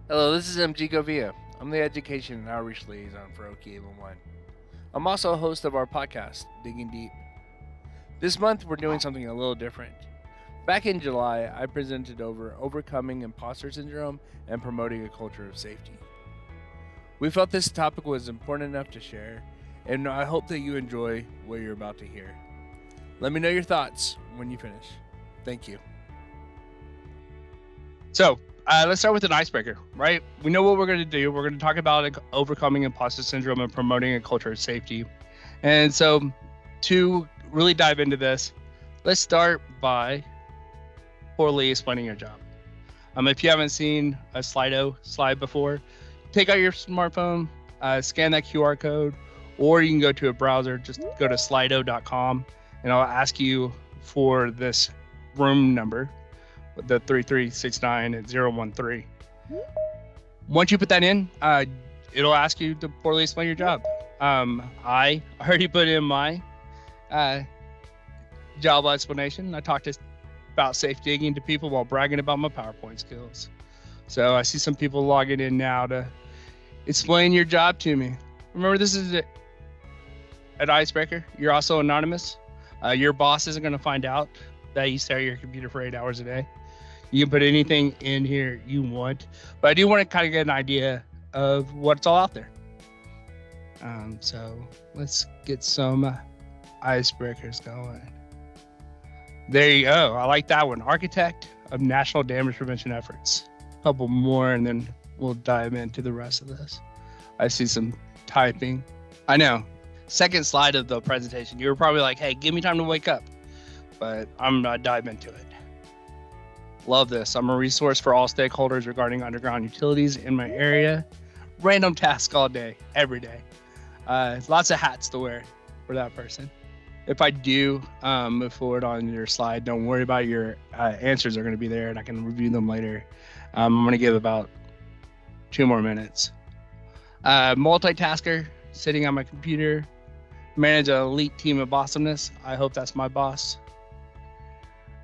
Hello, this is MG Govia. I'm the Education and Outreach Liaison for OK1. I'm also a host of our podcast, Digging Deep. This month, we're doing something a little different. Back in July, I presented over overcoming imposter syndrome and promoting a culture of safety. We felt this topic was important enough to share, and I hope that you enjoy what you're about to hear. Let me know your thoughts when you finish. Thank you. So let's start with an icebreaker, right? We know what we're going to do. We're going to talk about overcoming imposter syndrome and promoting a culture of safety. And so to really dive into this, let's start by poorly explaining your job. If you haven't seen a slide before, take out your smartphone, scan that QR code, or you can go to a browser, just go to slido.com, and I'll ask you for this room number, the 3369-013. Once you put that in, it'll ask you to poorly explain your job. I already put in my job explanation. I talked about safe digging to people while bragging about my PowerPoint skills. So I see some people logging in now to explain your job to me. Remember, this is an icebreaker. You're also anonymous. Your boss isn't going to find out that you stare at your computer for 8 hours a day. You can put anything in here you want, but I do want to kind of get an idea of what's all out there. So let's get some icebreakers going. There you go. I like that one. Architect of national damage prevention efforts. A couple more, and then we'll dive into the rest of this. I see some typing. I know. Second slide of the presentation, you were probably like, hey, give me time to wake up. But I'm going to dive into it. Love this. I'm a resource for all stakeholders regarding underground utilities in my area. Random tasks all day, every day. Lots of hats to wear for that person. If I do move forward on your slide, don't worry about your answers are going to be there and I can review them later. I'm going to give about 2 more minutes. Multitasker, sitting on my computer, manage an elite team of awesomeness. I hope that's my boss.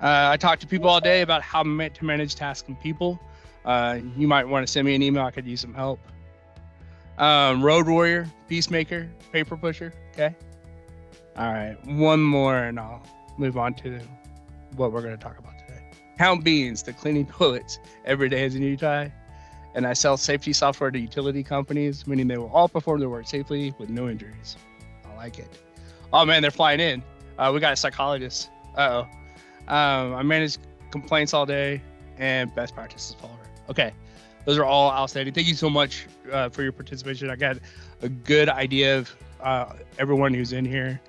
I talk to people all day about how to manage tasks and people. You might want to send me an email. I could use some help. Road warrior, peacemaker, paper pusher. Okay. All right. One more and I'll move on to what we're going to talk about today. Count beans to cleaning toilets every day as a new guy. And I sell safety software to utility companies, meaning they will all perform their work safely with no injuries. I like it. Oh man, they're flying in. We got a psychologist. Uh-oh. I manage complaints all day and best practices follower. Okay, those are all outstanding. Thank you so much for your participation. I got a good idea of everyone who's in here.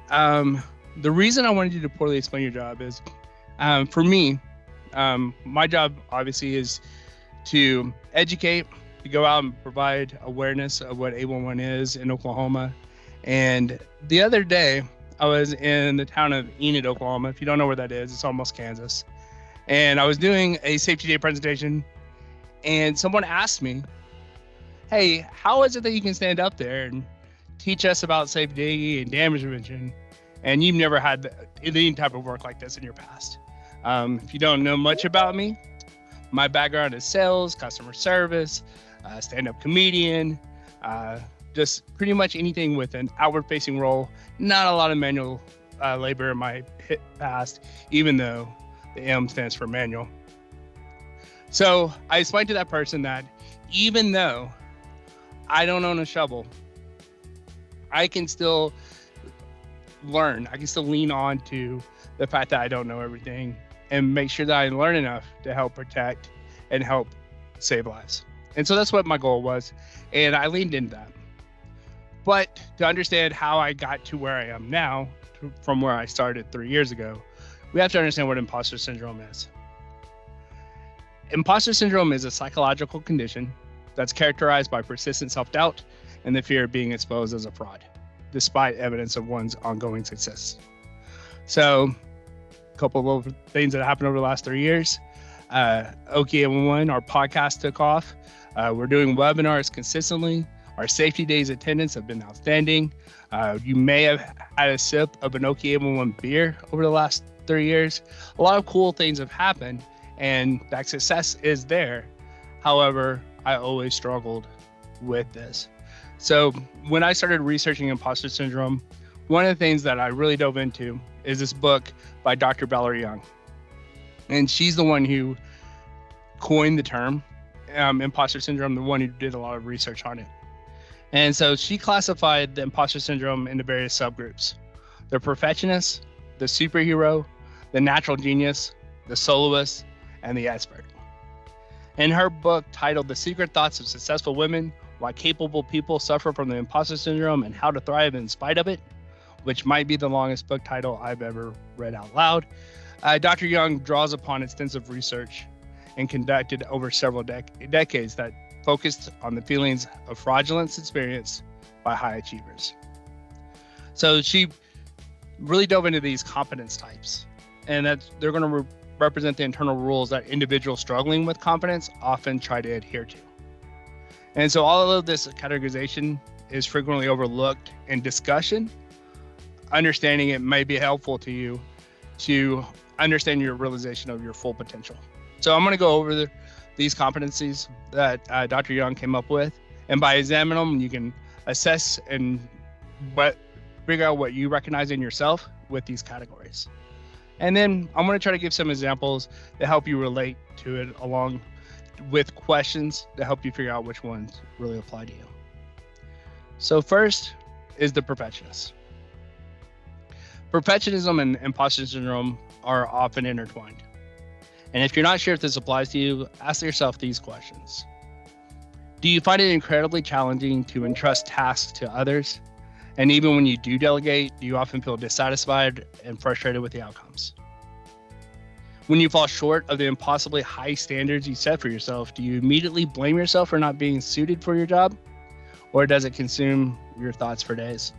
The reason I wanted you to poorly explain your job is, for me, my job obviously is to educate, to go out and provide awareness of what A11 is in Oklahoma. And the other day, I was in the town of Enid, Oklahoma. If you don't know where that is, it's almost Kansas. And I was doing a safety day presentation, and someone asked me, hey, how is it that you can stand up there and teach us about safe digging and damage prevention, and you've never had any type of work like this in your past? If you don't know much about me, my background is sales, customer service, stand-up comedian, just pretty much anything with an outward-facing role. Not a lot of manual labor in my past, even though the M stands for manual. So I explained to that person that even though I don't own a shovel, I can still learn. I can still lean on to the fact that I don't know everything and make sure that I learn enough to help protect and help save lives. And so that's what my goal was. And I leaned into that. But to understand how I got to where I am now, from where I started 3 years ago, we have to understand what imposter syndrome is. Imposter syndrome is a psychological condition that's characterized by persistent self-doubt and the fear of being exposed as a fraud, despite evidence of one's ongoing success. So, a couple of things that happened over the last 3 years. OK1, our podcast took off. We're doing webinars consistently. Our safety days attendance have been outstanding. You may have had a sip of an OK1 beer over the last 3 years. A lot of cool things have happened, and that success is there. However, I always struggled with this. So when I started researching imposter syndrome, one of the things that I really dove into is this book by Dr. Valerie Young. And she's the one who coined the term imposter syndrome, the one who did a lot of research on it. And so she classified the imposter syndrome into various subgroups: the perfectionist, the superhero, the natural genius, the soloist, and the expert. In her book titled The Secret Thoughts of Successful Women, Why Capable People Suffer from the Imposter Syndrome and How to Thrive in Spite of It, which might be the longest book title I've ever read out loud, Dr. Young draws upon extensive research and conducted over several decades that focused on the feelings of fraudulence experienced by high achievers. So she really dove into these competence types, and that they're going to represent the internal rules that individuals struggling with confidence often try to adhere to. And so all of this categorization is frequently overlooked in discussion. Understanding it may be helpful to you to understand your realization of your full potential. So I'm going to go over these competencies that Dr. Young came up with, and by examining them, you can assess and figure out what you recognize in yourself with these categories. And then I'm going to try to give some examples to help you relate to it, along with questions to help you figure out which ones really apply to you. So first is the perfectionist. Perfectionism and imposter syndrome are often intertwined. And if you're not sure if this applies to you, ask yourself these questions. Do you find it incredibly challenging to entrust tasks to others? And even when you do delegate, do you often feel dissatisfied and frustrated with the outcomes? When you fall short of the impossibly high standards you set for yourself, do you immediately blame yourself for not being suited for your job? Or does it consume your thoughts for days?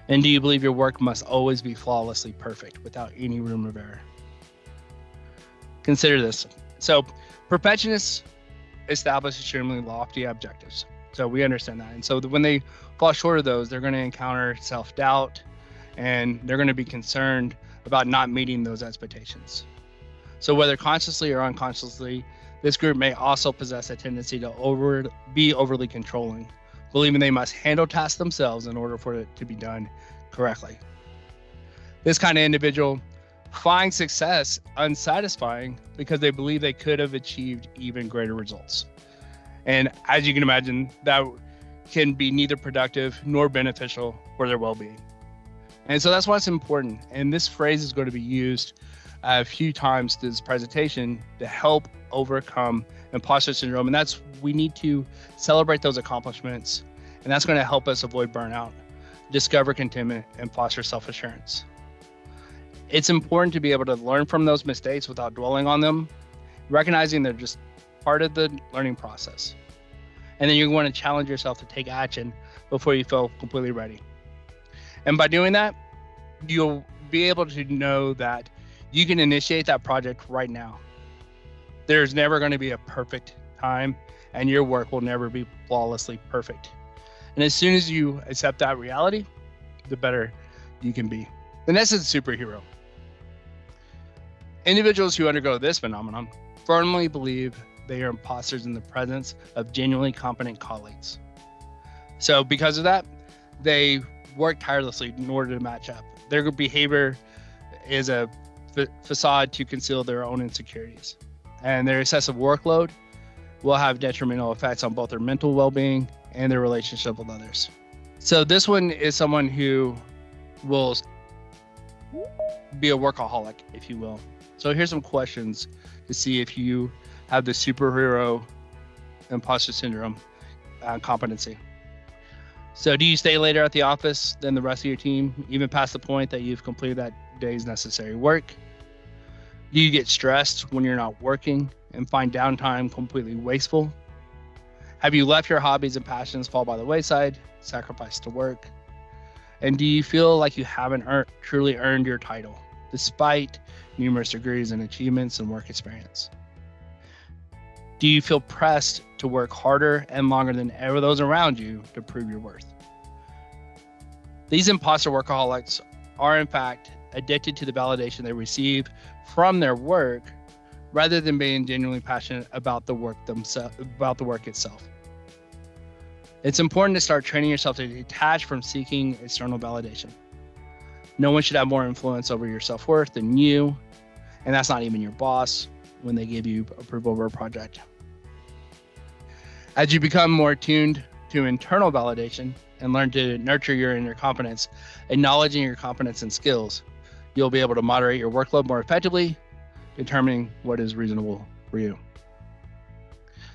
And do you believe your work must always be flawlessly perfect without any room of error? Consider this. So perfectionists establish extremely lofty objectives. So we understand that. And so when they fall short of those, they're going to encounter self-doubt, and they're going to be concerned about not meeting those expectations. So whether consciously or unconsciously, this group may also possess a tendency to be overly controlling, believing they must handle tasks themselves in order for it to be done correctly. This kind of individual finds success unsatisfying because they believe they could have achieved even greater results. And as you can imagine, that can be neither productive nor beneficial for their well-being. And so that's why it's important. And this phrase is going to be used a few times through this presentation to help overcome imposter syndrome. And we need to celebrate those accomplishments. And that's going to help us avoid burnout, discover contentment, and foster self-assurance. It's important to be able to learn from those mistakes without dwelling on them, recognizing they're just part of the learning process. And then you're going to challenge yourself to take action before you feel completely ready. And by doing that, you'll be able to know that you can initiate that project right now. There's never going to be a perfect time, and your work will never be flawlessly perfect. And as soon as you accept that reality, the better you can be. The next is the superhero. Individuals who undergo this phenomenon firmly believe they are imposters in the presence of genuinely competent colleagues. So because of that, they work tirelessly in order to match up. Their behavior is a facade to conceal their own insecurities. And their excessive workload will have detrimental effects on both their mental well-being and their relationship with others. So this one is someone who will be a workaholic, if you will. So here's some questions to see if you have the superhero imposter syndrome competency. So do you stay later at the office than the rest of your team, even past the point that you've completed that day's necessary work? Do you get stressed when you're not working and find downtime completely wasteful? Have you let your hobbies and passions fall by the wayside, sacrificed to work? And do you feel like you haven't truly earned your title, despite numerous degrees and achievements and work experience? Do you feel pressed to work harder and longer than ever those around you to prove your worth? These imposter workaholics are, in fact, addicted to the validation they receive from their work rather than being genuinely passionate about the work itself. It's important to start training yourself to detach from seeking external validation. No one should have more influence over your self-worth than you, and that's not even your boss when they give you approval of a project. As you become more tuned to internal validation and learn to nurture your inner competence, acknowledging your competence and skills, you'll be able to moderate your workload more effectively, determining what is reasonable for you.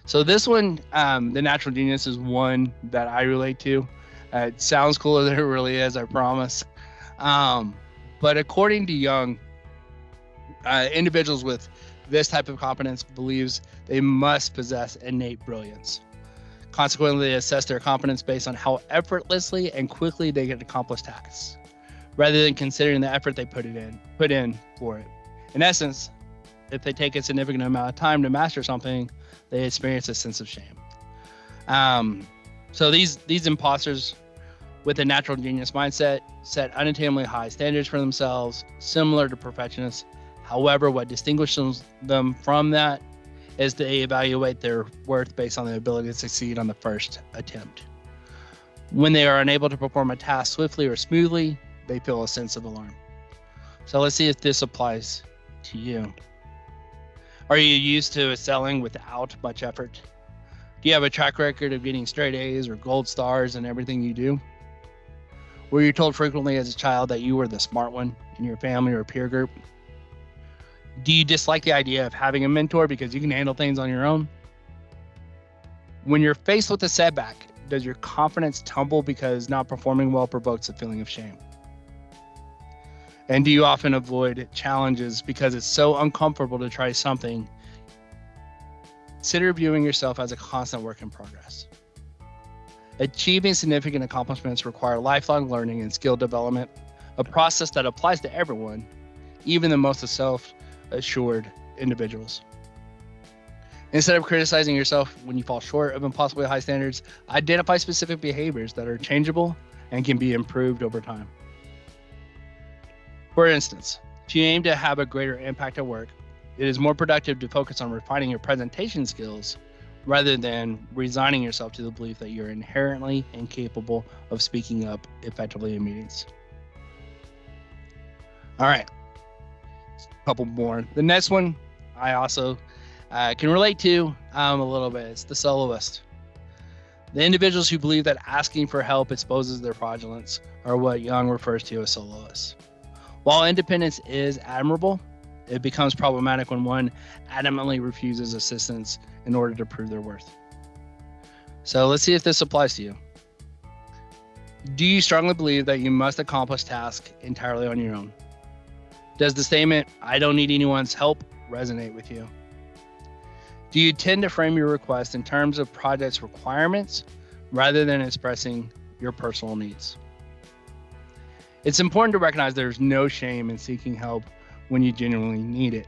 So this one, the natural genius, is one that I relate to. It sounds cooler than it really is, I promise. But according to Jung, individuals with this type of competence believes they must possess innate brilliance. Consequently, they assess their competence based on how effortlessly and quickly they can accomplish tasks, rather than considering the effort they put in for it. In essence, if they take a significant amount of time to master something, they experience a sense of shame. So these imposters with a natural genius mindset set unattainably high standards for themselves, similar to perfectionists. However, what distinguishes them from that is they evaluate their worth based on the ability to succeed on the first attempt. When they are unable to perform a task swiftly or smoothly, they feel a sense of alarm. So let's see if this applies to you. Are you used to excelling without much effort? Do you have a track record of getting straight A's or gold stars in everything you do? Were you told frequently as a child that you were the smart one in your family or peer group? Do you dislike the idea of having a mentor because you can handle things on your own? When you're faced with a setback, does your confidence tumble because not performing well provokes a feeling of shame? And do you often avoid challenges because it's so uncomfortable to try something? Consider viewing yourself as a constant work in progress. Achieving significant accomplishments require lifelong learning and skill development, a process that applies to everyone, even the most self-assured individuals. Instead of criticizing yourself when you fall short of impossibly high standards, identify specific behaviors that are changeable and can be improved over time. For instance, if you aim to have a greater impact at work, it is more productive to focus on refining your presentation skills rather than resigning yourself to the belief that you're inherently incapable of speaking up effectively in meetings. All right, a couple more. The next one I also can relate to a little bit. It's the soloist. The individuals who believe that asking for help exposes their fraudulence are what Jung refers to as soloists. While independence is admirable, it becomes problematic when one adamantly refuses assistance in order to prove their worth. So let's see if this applies to you. Do you strongly believe that you must accomplish tasks entirely on your own? Does the statement, "I don't need anyone's help," resonate with you? Do you tend to frame your request in terms of project's requirements rather than expressing your personal needs? It's important to recognize there's no shame in seeking help when you genuinely need it.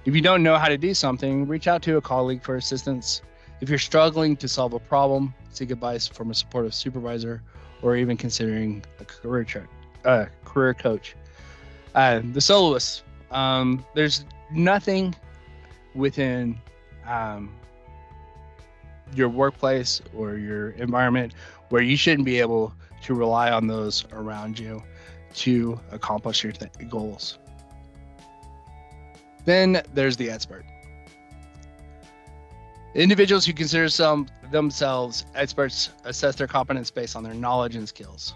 If you don't know how to do something, reach out to a colleague for assistance. If you're struggling to solve a problem, seek advice from a supportive supervisor or even considering a career coach. The soloist. There's nothing within your workplace or your environment where you shouldn't be able to rely on those around you to accomplish your goals. Then there's the expert. Individuals who consider themselves experts assess their competence based on their knowledge and skills.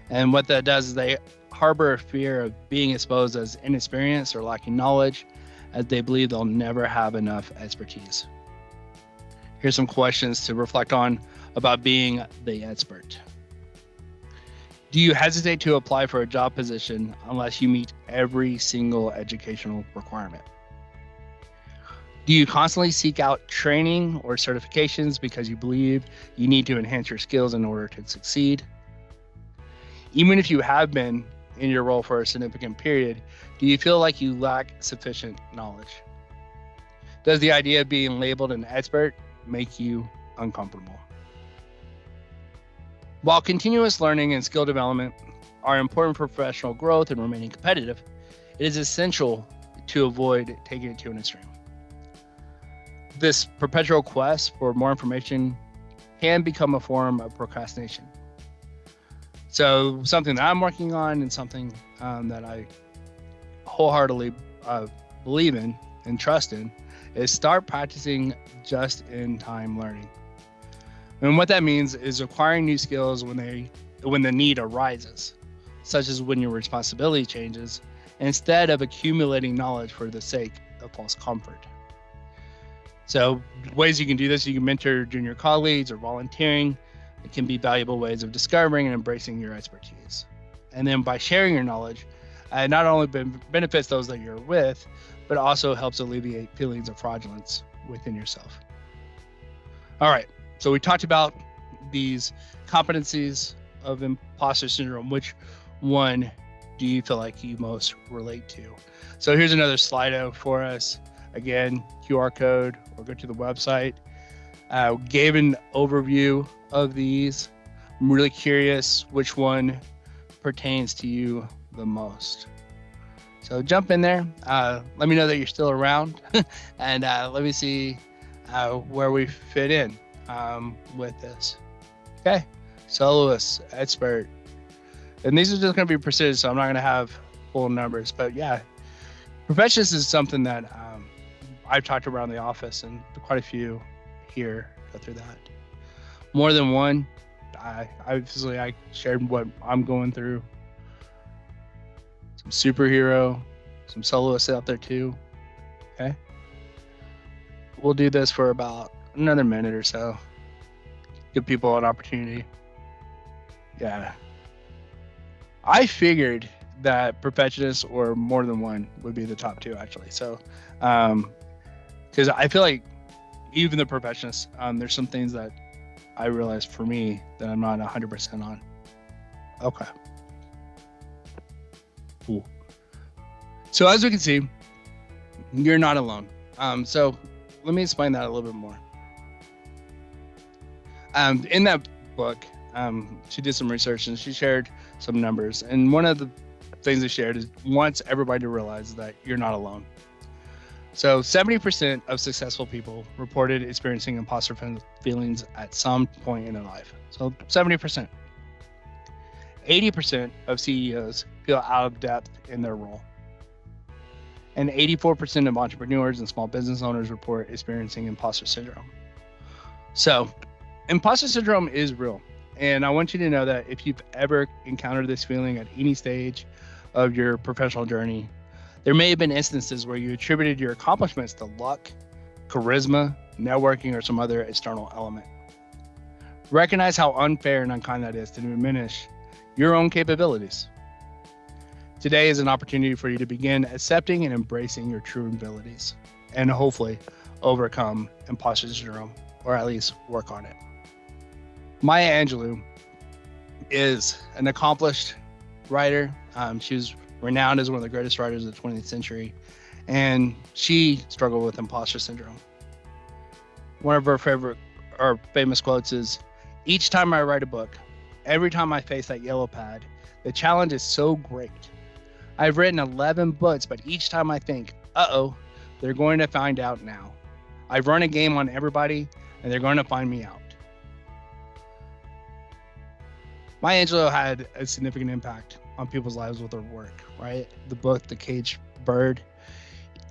And what that does is they harbor a fear of being exposed as inexperienced or lacking knowledge, as they believe they'll never have enough expertise. Here's some questions to reflect on about being the expert. Do you hesitate to apply for a job position unless you meet every single educational requirement? Do you constantly seek out training or certifications because you believe you need to enhance your skills in order to succeed? Even if you have been in your role for a significant period, do you feel like you lack sufficient knowledge? Does the idea of being labeled an expert make you uncomfortable? While continuous learning and skill development are important for professional growth and remaining competitive, it is essential to avoid taking it to an extreme. This perpetual quest for more information can become a form of procrastination. So something that I'm working on and something that I wholeheartedly believe in and trust in is start practicing just-in-time learning. And what that means is acquiring new skills when the need arises, such as when your responsibility changes, instead of accumulating knowledge for the sake of false comfort. So ways you can do this, you can mentor junior colleagues or volunteering. It can be valuable ways of discovering and embracing your expertise. And then by sharing your knowledge, it not only benefits those that you're with, but also helps alleviate feelings of fraudulence within yourself. All right, so we talked about these competencies of imposter syndrome. Which one do you feel like you most relate to? So here's another Slido for us. Again, QR code, or go to the website. Gave an overview of these. I'm really curious which one pertains to you the most. So jump in there. Let me know that you're still around, and let me see where we fit in with this. Okay, soloist, expert. And these are just going to be precision, so I'm not going to have full numbers. But yeah, perfectionist is something that I've talked around the office, and quite a few here go through that. More than one. I shared what I'm going through. Some superhero, some soloists out there too. Okay. We'll do this for about another minute or so. Give people an opportunity. Yeah. I figured that perfectionist or more than one would be the top two, actually. So, because I feel like even the perfectionist, there's some things that I realized for me that I'm not 100% on. Okay. Cool. So as we can see, you're not alone. So let me explain that a little bit more. In that book, she did some research and she shared some numbers. And one of the things they shared is wants everybody to realize that you're not alone. So 70% of successful people reported experiencing imposter feelings at some point in their life. So 70%. 80% of CEOs feel out of depth in their role. And 84% of entrepreneurs and small business owners report experiencing imposter syndrome. So imposter syndrome is real. And I want you to know that if you've ever encountered this feeling at any stage of your professional journey, there may have been instances where you attributed your accomplishments to luck, charisma, networking, or some other external element. Recognize how unfair and unkind that is to diminish your own capabilities. Today is an opportunity for you to begin accepting and embracing your true abilities and hopefully overcome imposter syndrome, or at least work on it. Maya Angelou is an accomplished writer. She was renowned as one of the greatest writers of the 20th century, and she struggled with imposter syndrome. One of her favorite or famous quotes is, "Each time I write a book, every time I face that yellow pad, the challenge is so great. I've written 11 books, but each time I think, they're going to find out now. I've run a game on everybody, and they're going to find me out." Maya Angelou had a significant impact on people's lives with her work, right? The book, The Caged Bird.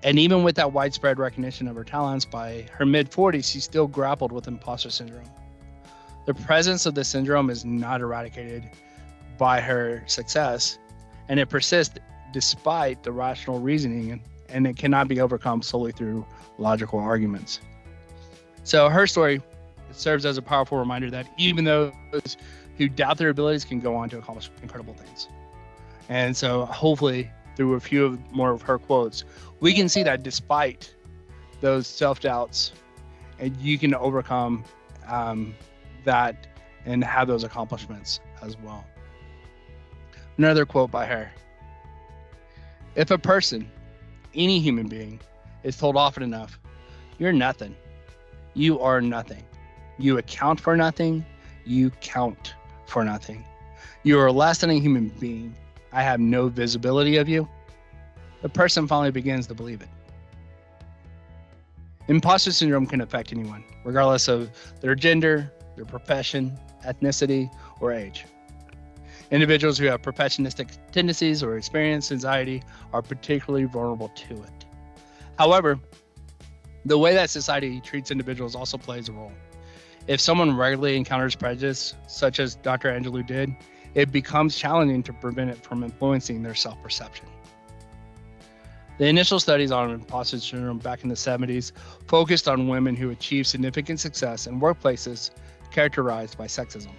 And even with that widespread recognition of her talents, by her mid-40s, she still grappled with imposter syndrome. The presence of the syndrome is not eradicated by her success, and it persists despite the rational reasoning, and it cannot be overcome solely through logical arguments. So her story serves as a powerful reminder that even those who doubt their abilities can go on to accomplish incredible things. And so hopefully through a few more of her quotes, we can see that despite those self-doubts, and you can overcome that and have those accomplishments as well. Another quote by her: "If a person, any human being, is told often enough, 'You're nothing. You are nothing. You account for nothing. You count for nothing. You are less than a human being. I have no visibility of you,' the person finally begins to believe it. Imposter syndrome can affect anyone, regardless of their gender, their profession, ethnicity, or age. Individuals who have perfectionistic tendencies or experience anxiety are particularly vulnerable to it. However, the way that society treats individuals also plays a role. If someone regularly encounters prejudice, such as Dr. Angelou did, it becomes challenging to prevent it from influencing their self-perception. The initial studies on imposter syndrome back in the 70s focused on women who achieved significant success in workplaces characterized by sexism.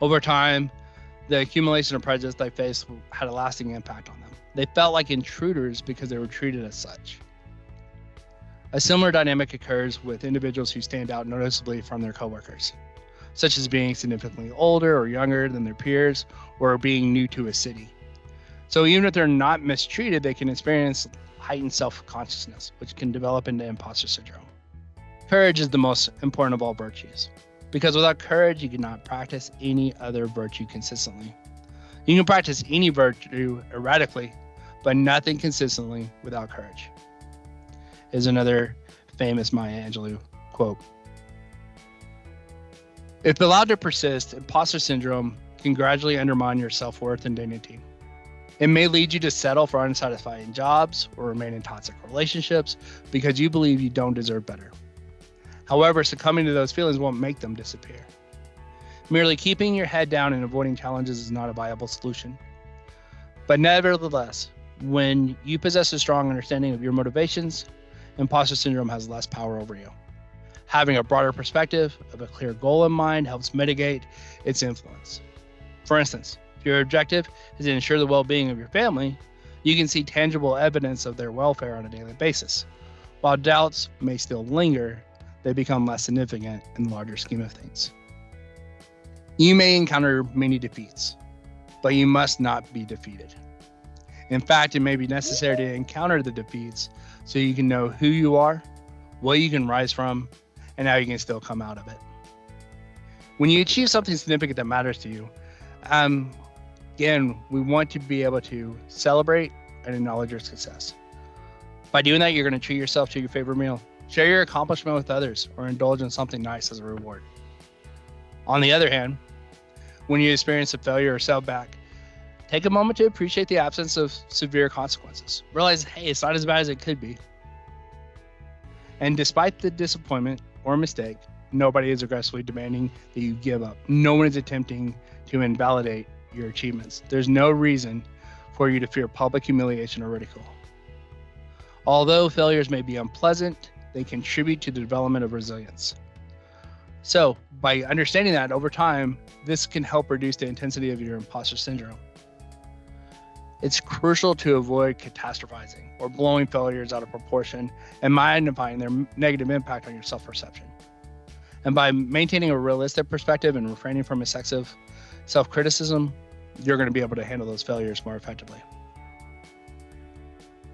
Over time, the accumulation of prejudice they faced had a lasting impact on them. They felt like intruders because they were treated as such. A similar dynamic occurs with individuals who stand out noticeably from their coworkers, such as being significantly older or younger than their peers, or being new to a city. So even if they're not mistreated, they can experience heightened self-consciousness, which can develop into imposter syndrome. Courage is the most important of all virtues, because without courage, you cannot practice any other virtue consistently. You can practice any virtue erratically, but nothing consistently without courage, is another famous Maya Angelou quote. If allowed to persist, imposter syndrome can gradually undermine your self-worth and dignity. It may lead you to settle for unsatisfying jobs or remain in toxic relationships because you believe you don't deserve better. However, succumbing to those feelings won't make them disappear. Merely keeping your head down and avoiding challenges is not a viable solution. But nevertheless, when you possess a strong understanding of your motivations, imposter syndrome has less power over you. Having a broader perspective of a clear goal in mind helps mitigate its influence. For instance, if your objective is to ensure the well-being of your family, you can see tangible evidence of their welfare on a daily basis. While doubts may still linger, they become less significant in the larger scheme of things. You may encounter many defeats, but you must not be defeated. In fact, it may be necessary to encounter the defeats so you can know who you are, what you can rise from, and how you can still come out of it. When you achieve something significant that matters to you, again, we want to be able to celebrate and acknowledge your success. By doing that, you're going to treat yourself to your favorite meal, share your accomplishment with others, or indulge in something nice as a reward. On the other hand, when you experience a failure or setback, take a moment to appreciate the absence of severe consequences. Realize, hey, it's not as bad as it could be. And despite the disappointment or mistake, nobody is aggressively demanding that you give up. No one is attempting to invalidate your achievements. There's no reason for you to fear public humiliation or ridicule. Although failures may be unpleasant, they contribute to the development of resilience. So, by understanding that over time, this can help reduce the intensity of your imposter syndrome. It's crucial to avoid catastrophizing or blowing failures out of proportion and magnifying their negative impact on your self-perception. And by maintaining a realistic perspective and refraining from excessive self-criticism, you're going to be able to handle those failures more effectively.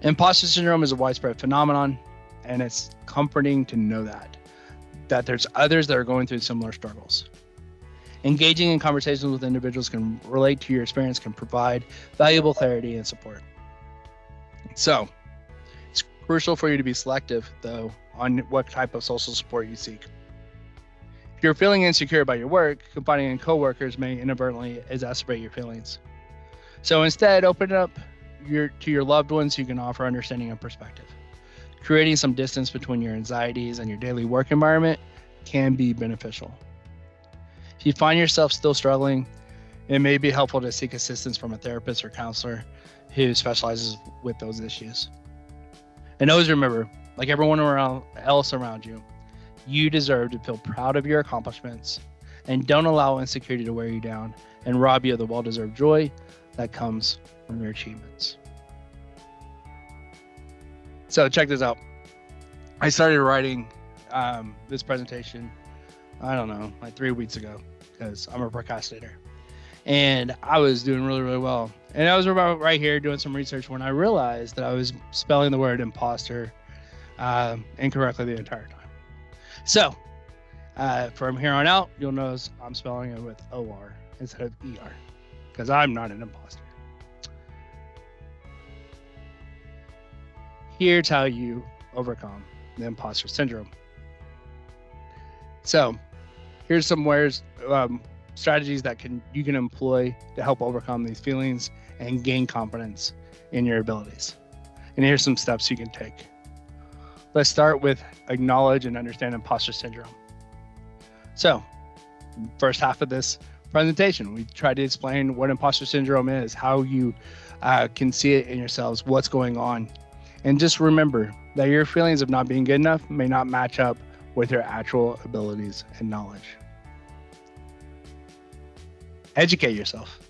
Imposter syndrome is a widespread phenomenon, and it's comforting to know that there's others that are going through similar struggles. Engaging in conversations with individuals can relate to your experience, can provide valuable clarity and support. So, it's crucial for you to be selective, though, on what type of social support you seek. If you're feeling insecure about your work, confiding in coworkers may inadvertently exacerbate your feelings. So instead, open it up to your loved ones who can offer understanding and perspective. Creating some distance between your anxieties and your daily work environment can be beneficial. If you find yourself still struggling, it may be helpful to seek assistance from a therapist or counselor who specializes with those issues. And always remember, like everyone else around you, you deserve to feel proud of your accomplishments, and don't allow insecurity to wear you down and rob you of the well-deserved joy that comes from your achievements. So check this out. I started writing this presentation, I don't know, like 3 weeks ago, because I'm a procrastinator. And I was doing really, really well. And I was about right here doing some research when I realized that I was spelling the word imposter incorrectly the entire time. So from here on out, you'll notice I'm spelling it with O-R instead of E-R, because I'm not an imposter. here's how you overcome the imposter syndrome. So here's some strategies that you can employ to help overcome these feelings and gain confidence in your abilities. And here's some steps you can take. Let's start with acknowledge and understand imposter syndrome. So, first half of this presentation, we tried to explain what imposter syndrome is, how you can see it in yourselves, what's going on. And just remember that your feelings of not being good enough may not match up with your actual abilities and knowledge. Educate yourself.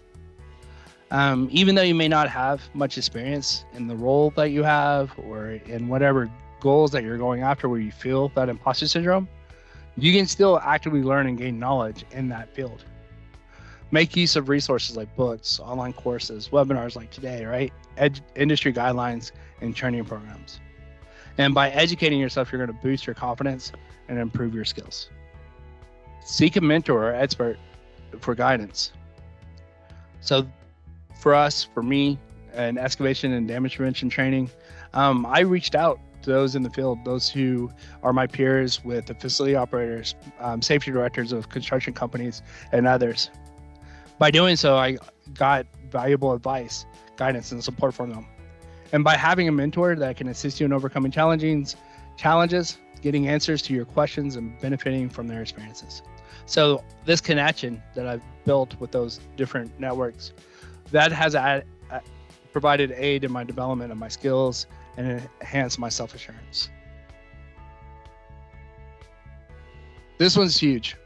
Even though you may not have much experience in the role that you have or in whatever goals that you're going after where you feel that imposter syndrome, you can still actively learn and gain knowledge in that field. Make use of resources like books, online courses, webinars like today, right? Industry guidelines and training programs. And by educating yourself, you're going to boost your confidence and improve your skills. Seek a mentor or expert for guidance. So for me, in excavation and damage prevention training, I reached out to those in the field, those who are my peers with the facility operators, safety directors of construction companies, and others. By doing so, I got valuable advice, guidance, and support from them. And by having a mentor that can assist you in overcoming challenges, getting answers to your questions, and benefiting from their experiences. So this connection that I've built with those different networks, that has provided aid in my development of my skills and enhanced my self-assurance. This one's huge.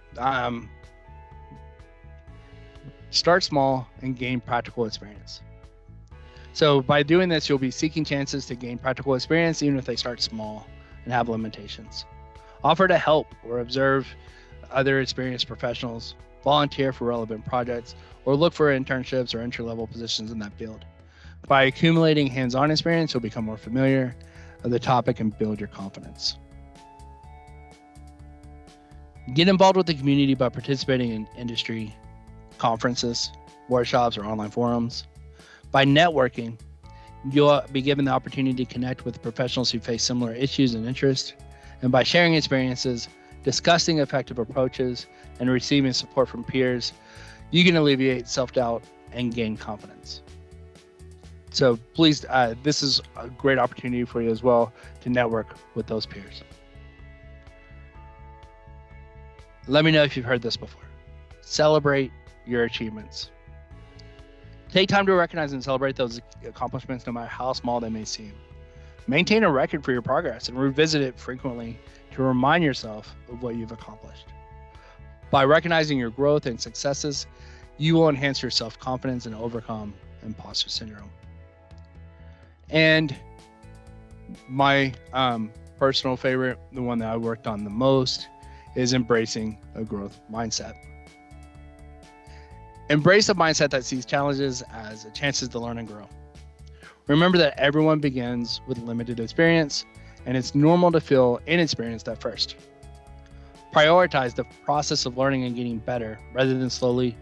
Start small and gain practical experience. So by doing this, you'll be seeking chances to gain practical experience, even if they start small and have limitations. Offer to help or observe other experienced professionals, volunteer for relevant projects, or look for internships or entry-level positions in that field. By accumulating hands-on experience, you'll become more familiar with the topic and build your confidence. Get involved with the community by participating in industry conferences, workshops, or online forums. By networking, you'll be given the opportunity to connect with professionals who face similar issues and interests. And by sharing experiences, discussing effective approaches, and receiving support from peers, you can alleviate self-doubt and gain confidence. So please, this is a great opportunity for you as well to network with those peers. Let me know if you've heard this before. Celebrate your achievements. Take time to recognize and celebrate those accomplishments, no matter how small they may seem. Maintain a record for your progress and revisit it frequently to remind yourself of what you've accomplished. By recognizing your growth and successes, you will enhance your self-confidence and overcome imposter syndrome. And my personal favorite, the one that I worked on the most, is embracing a growth mindset. Embrace a mindset that sees challenges as chances to learn and grow. Remember that everyone begins with limited experience, and it's normal to feel inexperienced at first. Prioritize the process of learning and getting better rather than solely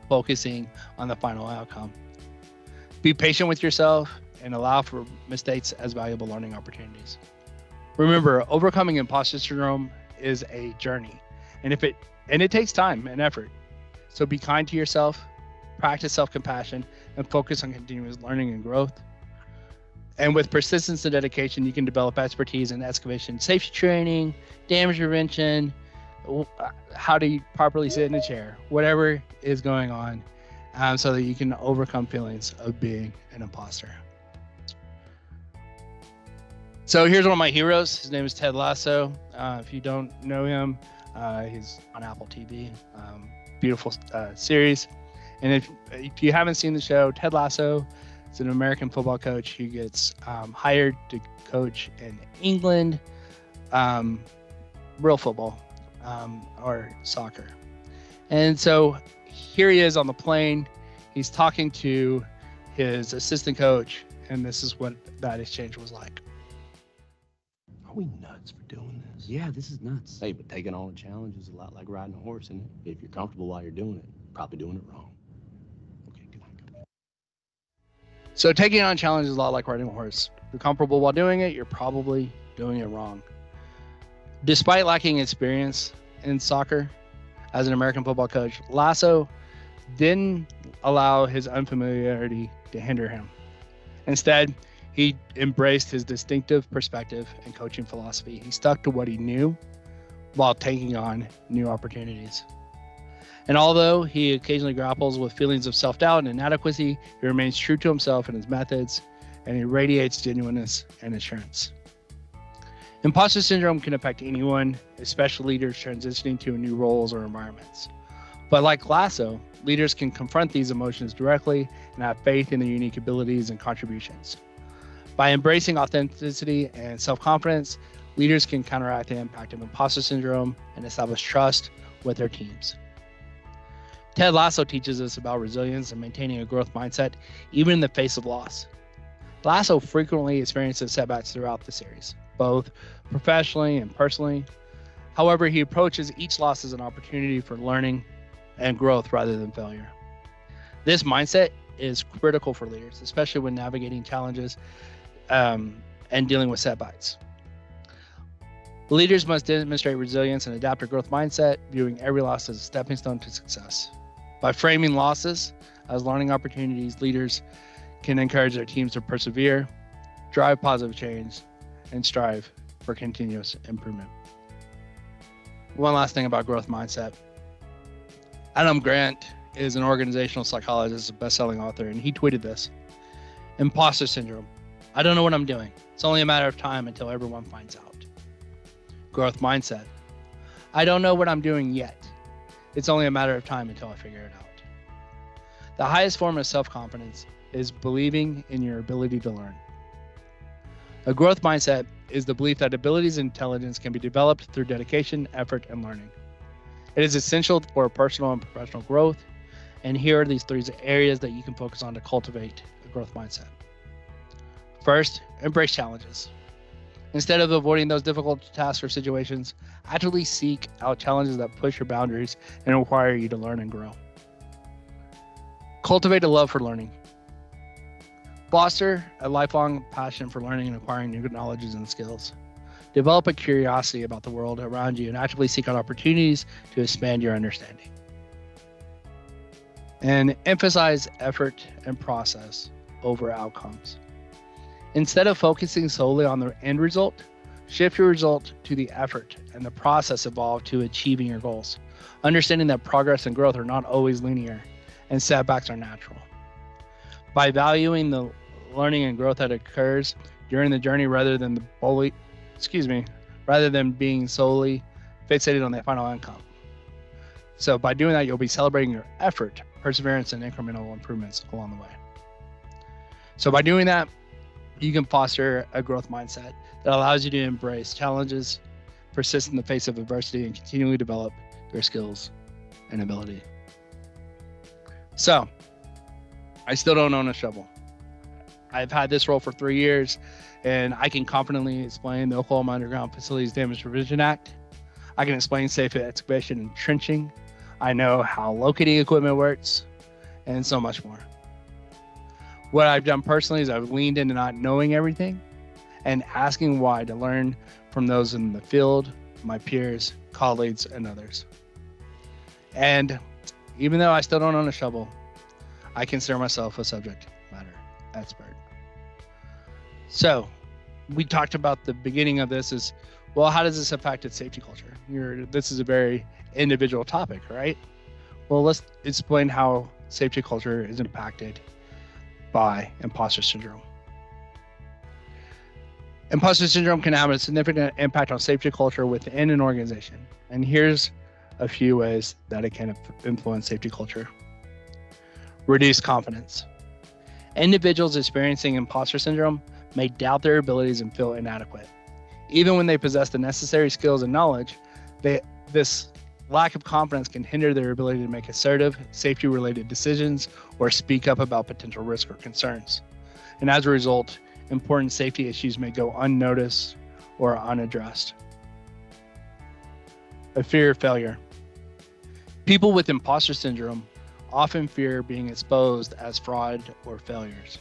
focusing on the final outcome. Be patient with yourself and allow for mistakes as valuable learning opportunities. Remember, overcoming imposter syndrome is a journey, and it takes time and effort. So be kind to yourself, practice self-compassion, and focus on continuous learning and growth. And with persistence and dedication, you can develop expertise in excavation safety training, damage prevention, how to properly sit in a chair, whatever is going on, so that you can overcome feelings of being an imposter. So here's one of my heroes. His name is Ted Lasso. If you don't know him, he's on Apple TV. Beautiful series. And if you haven't seen the show, Ted Lasso is an American football coach who gets hired to coach in England, real football or soccer. And so here he is on the plane. He's talking to his assistant coach, and this is what that exchange was like. Are we nuts for doing this? Yeah, this is nuts. Hey, but taking on a challenge is a lot like riding a horse, isn't it? If you're comfortable while you're doing it, probably doing it wrong. Okay, good night. So taking on a challenge is a lot like riding a horse. If you're comfortable while doing it, you're probably doing it wrong. Despite lacking experience in soccer as an American football coach, Lasso didn't allow his unfamiliarity to hinder him. Instead, he embraced his distinctive perspective and coaching philosophy. He stuck to what he knew while taking on new opportunities. And although he occasionally grapples with feelings of self-doubt and inadequacy, he remains true to himself and his methods, and he radiates genuineness and assurance. Imposter syndrome can affect anyone, especially leaders transitioning to new roles or environments. But like Lasso, leaders can confront these emotions directly and have faith in their unique abilities and contributions. By embracing authenticity and self-confidence, leaders can counteract the impact of imposter syndrome and establish trust with their teams. Ted Lasso teaches us about resilience and maintaining a growth mindset, even in the face of loss. Lasso frequently experiences setbacks throughout the series, both professionally and personally. However, he approaches each loss as an opportunity for learning and growth rather than failure. This mindset is critical for leaders, especially when navigating challenges and dealing with setbacks. Leaders must demonstrate resilience and adapt a growth mindset, viewing every loss as a stepping stone to success. By framing losses as learning opportunities, leaders can encourage their teams to persevere, drive positive change, and strive for continuous improvement. One last thing about growth mindset. Adam Grant is an organizational psychologist, a best-selling author, and he tweeted this: "Imposter syndrome. I don't know what I'm doing. It's only a matter of time until everyone finds out." Growth mindset. I don't know what I'm doing yet. It's only a matter of time until I figure it out. The highest form of self-confidence is believing in your ability to learn. A growth mindset is the belief that abilities and intelligence can be developed through dedication, effort, and learning. It is essential for personal and professional growth, and here are these 3 areas that you can focus on to cultivate a growth mindset. First, embrace challenges. Instead of avoiding those difficult tasks or situations, actively seek out challenges that push your boundaries and require you to learn and grow. Cultivate a love for learning. Foster a lifelong passion for learning and acquiring new knowledges and skills. Develop a curiosity about the world around you and actively seek out opportunities to expand your understanding. And emphasize effort and process over outcomes. Instead of focusing solely on the end result, shift your result to the effort and the process involved to achieving your goals, understanding that progress and growth are not always linear and setbacks are natural. By valuing the learning and growth that occurs during the journey rather than being solely fixated on the final outcome. So by doing that, you'll be celebrating your effort, perseverance, and incremental improvements along the way. So by doing that, you can foster a growth mindset that allows you to embrace challenges, persist in the face of adversity, and continually develop your skills and ability. So, I still don't own a shovel. I've had this role for 3 years, and I can confidently explain the Oklahoma Underground Facilities Damage Prevention Act. I can explain safe excavation and trenching. I know how locating equipment works, and so much more. What I've done personally is I've leaned into not knowing everything and asking why to learn from those in the field, my peers, colleagues, and others. And even though I still don't own a shovel, I consider myself a subject matter expert. So we talked about the beginning of this is, well, how does this affect its safety culture? This is a very individual topic, right? Well, let's explain how safety culture is impacted by imposter syndrome. Imposter syndrome can have a significant impact on safety culture within an organization. And here's a few ways that it can influence safety culture. Reduce confidence. Individuals experiencing imposter syndrome may doubt their abilities and feel inadequate. Even when they possess the necessary skills and knowledge, this lack of confidence can hinder their ability to make assertive, safety-related decisions or speak up about potential risk or concerns. And as a result, important safety issues may go unnoticed or unaddressed. A fear of failure. People with imposter syndrome often fear being exposed as fraud or failures.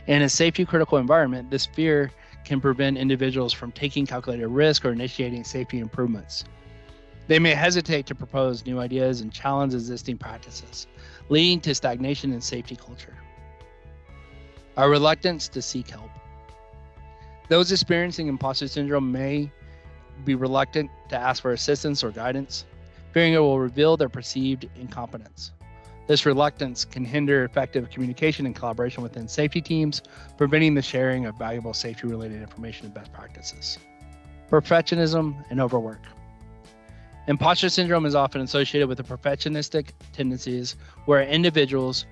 In a safety critical environment, this fear can prevent individuals from taking calculated risk or initiating safety improvements. They may hesitate to propose new ideas and challenge existing practices, leading to stagnation in safety culture. A reluctance to seek help. Those experiencing imposter syndrome may be reluctant to ask for assistance or guidance, fearing it will reveal their perceived incompetence. This reluctance can hinder effective communication and collaboration within safety teams, preventing the sharing of valuable safety-related information and best practices. Perfectionism and overwork. Imposter syndrome is often associated with the perfectionistic tendencies where individuals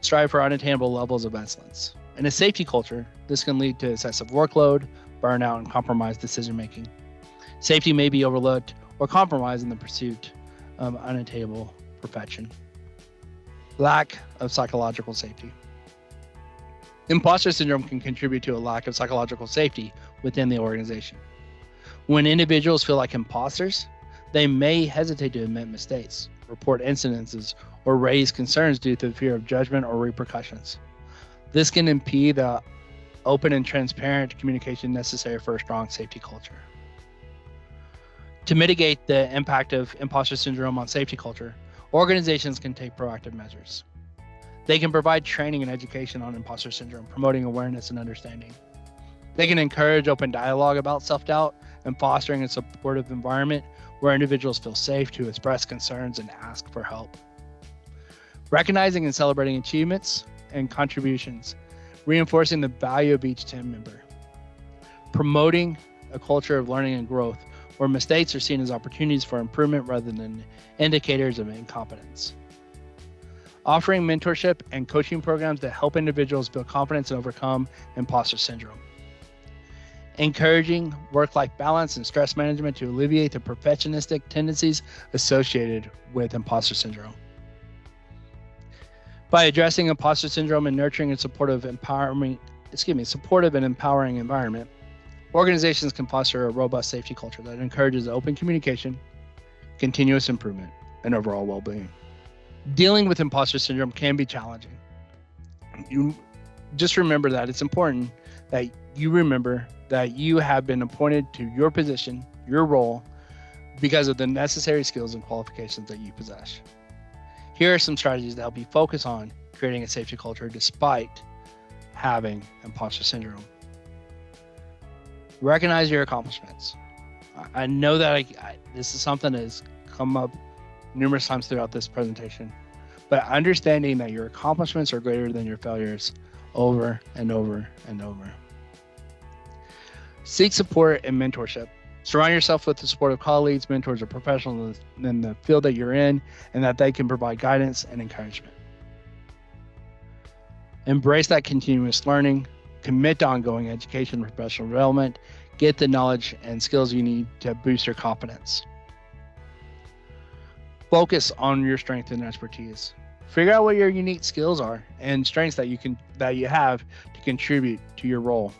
strive for unattainable levels of excellence. In a safety culture, this can lead to excessive workload, burnout, and compromised decision-making. Safety may be overlooked or compromised in the pursuit of unattainable perfection. Lack of psychological safety. Imposter syndrome can contribute to a lack of psychological safety within the organization. When individuals feel like imposters, they may hesitate to admit mistakes, report incidences, or raise concerns due to the fear of judgment or repercussions. This can impede the open and transparent communication necessary for a strong safety culture. To mitigate the impact of imposter syndrome on safety culture, organizations can take proactive measures. They can provide training and education on imposter syndrome, promoting awareness and understanding. They can encourage open dialogue about self-doubt and fostering a supportive environment where individuals feel safe to express concerns and ask for help. Recognizing and celebrating achievements and contributions, reinforcing the value of each team member. Promoting a culture of learning and growth where mistakes are seen as opportunities for improvement rather than indicators of incompetence. Offering mentorship and coaching programs that help individuals build confidence and overcome imposter syndrome. Encouraging work-life balance and stress management to alleviate the perfectionistic tendencies associated with imposter syndrome. By addressing imposter syndrome and nurturing a supportive and empowering environment, organizations can foster a robust safety culture that encourages open communication, continuous improvement, and overall well-being. Dealing with imposter syndrome can be challenging. You just remember that it's important that you remember that you have been appointed to your position, your role, because of the necessary skills and qualifications that you possess. Here are some strategies that help you focus on creating a safety culture despite having imposter syndrome. Recognize your accomplishments. I know that this is something that has come up numerous times throughout this presentation, but understanding that your accomplishments are greater than your failures over and over and over. Seek support and mentorship. Surround yourself with the support of colleagues, mentors, or professionals in the field that you're in, and that they can provide guidance and encouragement. Embrace that continuous learning. Commit to ongoing education and professional development. Get the knowledge and skills you need to boost your confidence. Focus on your strengths and expertise. Figure out what your unique skills are and strengths that you have to contribute to your role.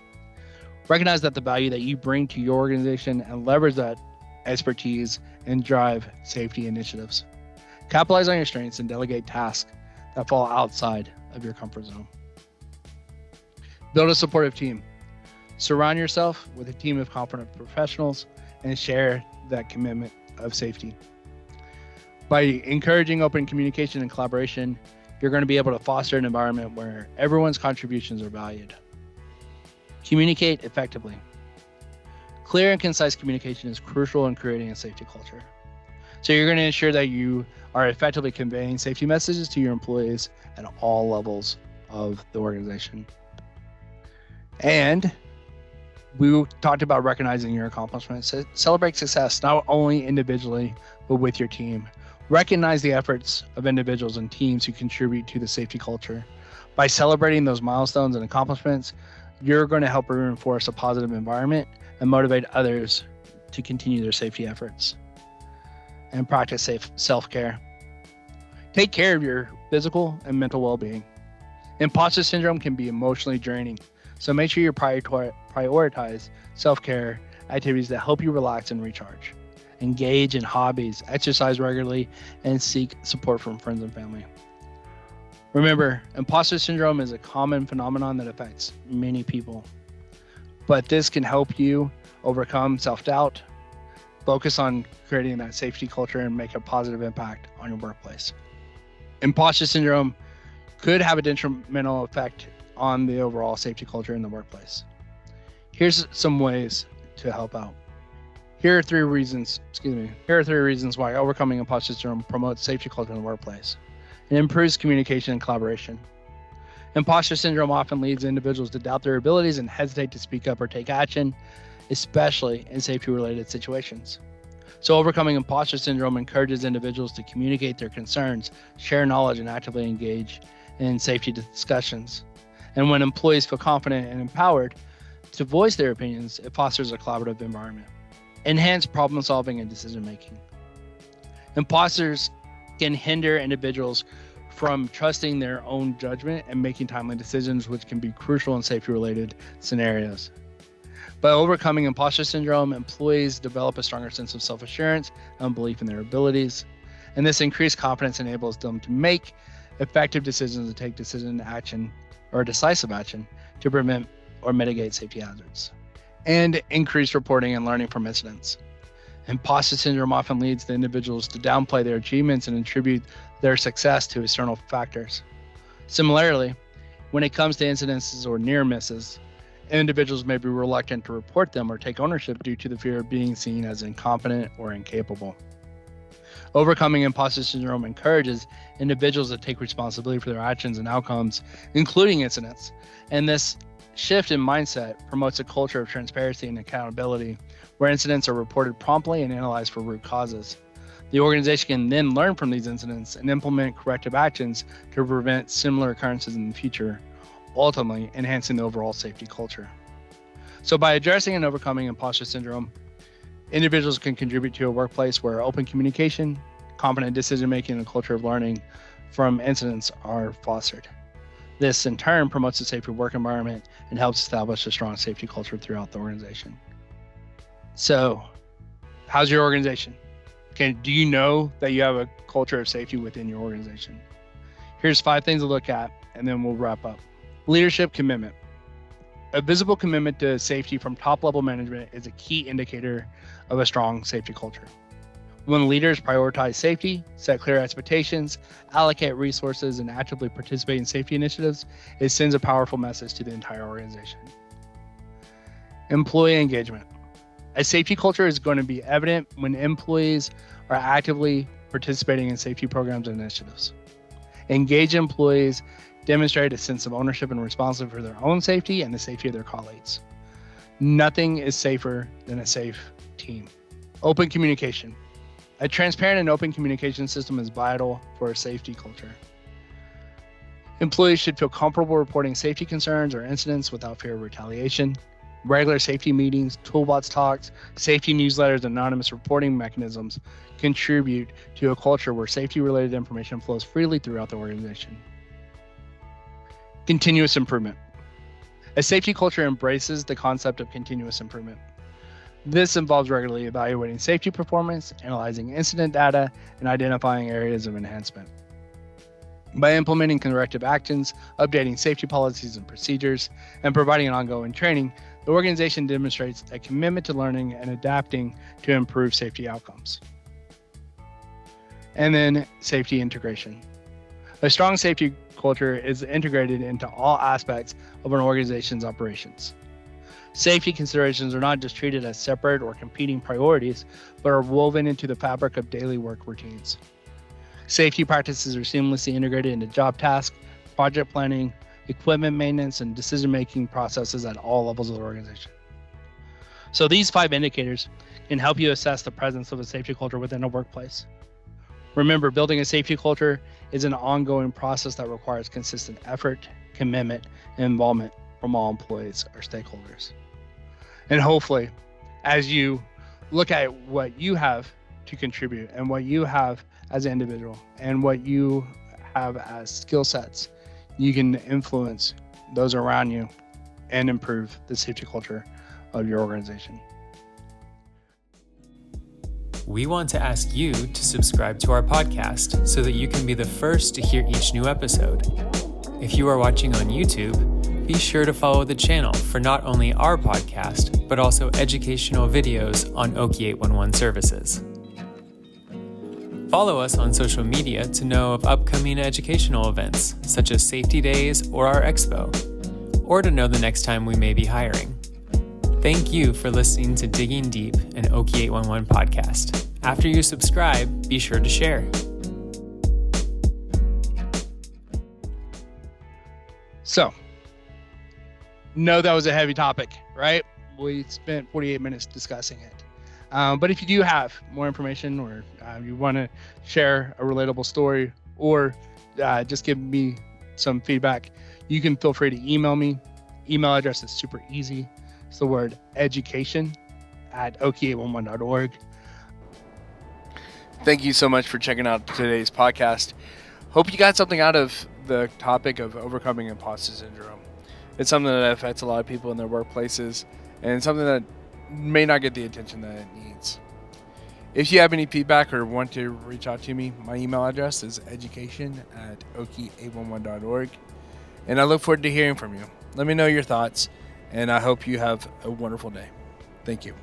Recognize that the value that you bring to your organization and leverage that expertise and drive safety initiatives. Capitalize on your strengths and delegate tasks that fall outside of your comfort zone. Build a supportive team. Surround yourself with a team of competent professionals and share that commitment of safety. By encouraging open communication and collaboration, you're going to be able to foster an environment where everyone's contributions are valued. Communicate effectively. Clear and concise communication is crucial in creating a safety culture. So you're going to ensure that you are effectively conveying safety messages to your employees at all levels of the organization. And we talked about recognizing your accomplishments. Celebrate success, not only individually, but with your team. Recognize the efforts of individuals and teams who contribute to the safety culture. By celebrating those milestones and accomplishments, you're going to help reinforce a positive environment and motivate others to continue their safety efforts. And practice self-care. Take care of your physical and mental well-being. Imposter syndrome can be emotionally draining, so make sure you prioritize self-care activities that help you relax and recharge. Engage in hobbies, exercise regularly, and seek support from friends and family. Remember, imposter syndrome is a common phenomenon that affects many people, but this can help you overcome self-doubt, focus on creating that safety culture, and make a positive impact on your workplace. Imposter syndrome could have a detrimental effect on the overall safety culture in the workplace. Here's some ways to help out. Here are three reasons why overcoming imposter syndrome promotes safety culture in the workplace. It improves communication and collaboration. Imposter syndrome often leads individuals to doubt their abilities and hesitate to speak up or take action, especially in safety-related situations. So overcoming imposter syndrome encourages individuals to communicate their concerns, share knowledge, and actively engage in safety discussions. And when employees feel confident and empowered to voice their opinions, it fosters a collaborative environment. Enhance problem solving and decision making. Imposters can hinder individuals from trusting their own judgment and making timely decisions, which can be crucial in safety-related scenarios. By overcoming imposter syndrome, employees develop a stronger sense of self-assurance and belief in their abilities. And this increased confidence enables them to make effective decisions and take decisive action to prevent or mitigate safety hazards. And increased reporting and learning from incidents. Imposter syndrome often leads the individuals to downplay their achievements and attribute their success to external factors. Similarly, when it comes to incidences or near misses, individuals may be reluctant to report them or take ownership due to the fear of being seen as incompetent or incapable. Overcoming imposter syndrome encourages individuals to take responsibility for their actions and outcomes, including incidents. And this shift in mindset promotes a culture of transparency and accountability, where incidents are reported promptly and analyzed for root causes. The organization can then learn from these incidents and implement corrective actions to prevent similar occurrences in the future, ultimately enhancing the overall safety culture. So by addressing and overcoming imposter syndrome, individuals can contribute to a workplace where open communication, confident decision-making, and a culture of learning from incidents are fostered. This in turn promotes a safer work environment and helps establish a strong safety culture throughout the organization. So, how's your organization? Okay, do you know that you have a culture of safety within your organization? Here's 5 things to look at, and then we'll wrap up. Leadership commitment. A visible commitment to safety from top-level management is a key indicator of a strong safety culture. When leaders prioritize safety, set clear expectations, allocate resources, and actively participate in safety initiatives, it sends a powerful message to the entire organization. Employee engagement. A safety culture is going to be evident when employees are actively participating in safety programs and initiatives. Engaged employees demonstrate a sense of ownership and responsibility for their own safety and the safety of their colleagues. Nothing is safer than a safe team. Open communication. A transparent and open communication system is vital for a safety culture. Employees should feel comfortable reporting safety concerns or incidents without fear of retaliation. Regular safety meetings, toolbox talks, safety newsletters, and anonymous reporting mechanisms contribute to a culture where safety-related information flows freely throughout the organization. Continuous improvement. A safety culture embraces the concept of continuous improvement. This involves regularly evaluating safety performance, analyzing incident data, and identifying areas of enhancement. By implementing corrective actions, updating safety policies and procedures, and providing an ongoing training, the organization demonstrates a commitment to learning and adapting to improve safety outcomes. And then safety integration. A strong safety culture is integrated into all aspects of an organization's operations. Safety considerations are not just treated as separate or competing priorities, but are woven into the fabric of daily work routines. Safety practices are seamlessly integrated into job tasks, project planning, equipment maintenance, and decision-making processes at all levels of the organization. So these 5 indicators can help you assess the presence of a safety culture within a workplace. Remember, building a safety culture is an ongoing process that requires consistent effort, commitment, and involvement from all employees or stakeholders. And hopefully, as you look at what you have to contribute and what you have as an individual and what you have as skill sets, you can influence those around you and improve the safety culture of your organization. We want to ask you to subscribe to our podcast so that you can be the first to hear each new episode. If you are watching on YouTube, be sure to follow the channel for not only our podcast, but also educational videos on Oki 811 services. Follow us on social media to know of upcoming educational events, such as Safety Days or our Expo, or to know the next time we may be hiring. Thank you for listening to Digging Deep, an Oki 811 podcast. After you subscribe, be sure to share. So, know that was a heavy topic, right? We spent 48 minutes discussing it. But if you do have more information, or you want to share a relatable story, or just give me some feedback, you can feel free to email me. Email address is super easy. It's the word education@oki811.org. Thank you so much for checking out today's podcast. Hope you got something out of the topic of overcoming imposter syndrome. It's something that affects a lot of people in their workplaces, and something that may not get the attention that it needs. If you have any feedback or want to reach out to me, my email address is education@oki811.org, and I look forward to hearing from you. Let me know your thoughts, and I hope you have a wonderful day. Thank you.